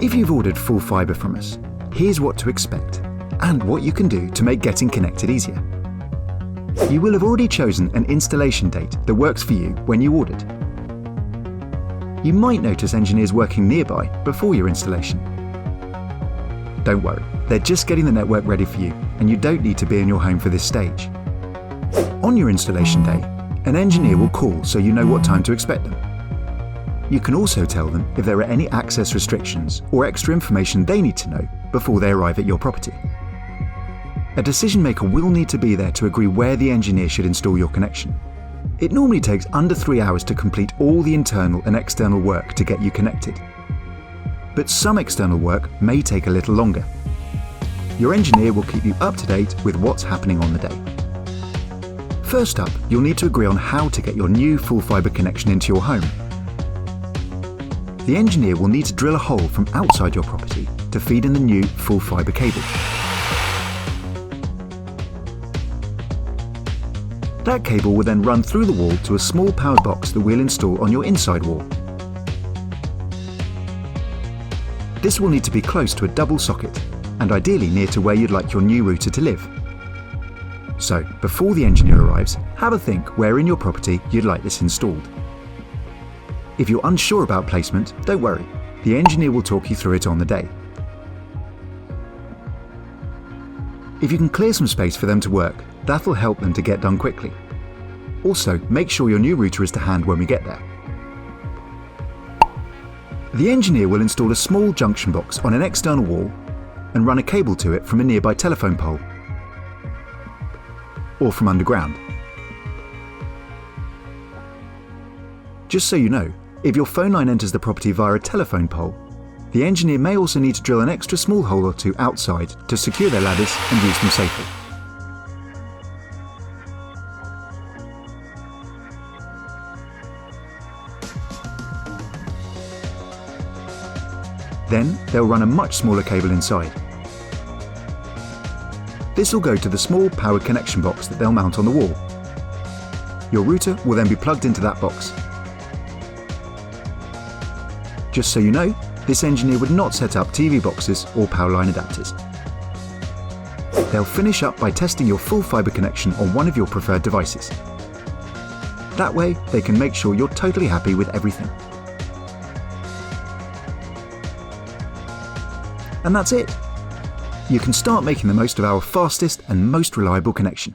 If you've ordered full fibre from us, here's what to expect and what you can do to make getting connected easier. You will have already chosen an installation date that works for you when you ordered. You might notice engineers working nearby before your installation. Don't worry, they're just getting the network ready for you, and you don't need to be in your home for this stage. On your installation day, an engineer will call so you know what time to expect them. You can also tell them if there are any access restrictions or extra information they need to know before they arrive at your property. A decision maker will need to be there to agree where the engineer should install your connection. It normally takes under 3 hours to complete all the internal and external work to get you connected. But some external work may take a little longer. Your engineer will keep you up to date with what's happening on the day. First up, you'll need to agree on how to get your new full fibre connection into your home. The engineer will need to drill a hole from outside your property to feed in the new full fibre cable. That cable will then run through the wall to a small powered box that we'll install on your inside wall. This will need to be close to a double socket and ideally near to where you'd like your new router to live. So, before the engineer arrives, have a think where in your property you'd like this installed. If you're unsure about placement, don't worry, the engineer will talk you through it on the day. If you can clear some space for them to work, that'll help them to get done quickly. Also, make sure your new router is to hand when we get there. The engineer will install a small junction box on an external wall and run a cable to it from a nearby telephone pole or from underground. Just so you know, if your phone line enters the property via a telephone pole, the engineer may also need to drill an extra small hole or two outside to secure their ladders and use them safely. Then they'll run a much smaller cable inside. This will go to the small powered connection box that they'll mount on the wall. Your router will then be plugged into that box. Just so you know, this engineer would not set up TV boxes or power line adapters. They'll finish up by testing your full fibre connection on one of your preferred devices. That way, they can make sure you're totally happy with everything. And that's it. You can start making the most of our fastest and most reliable connection.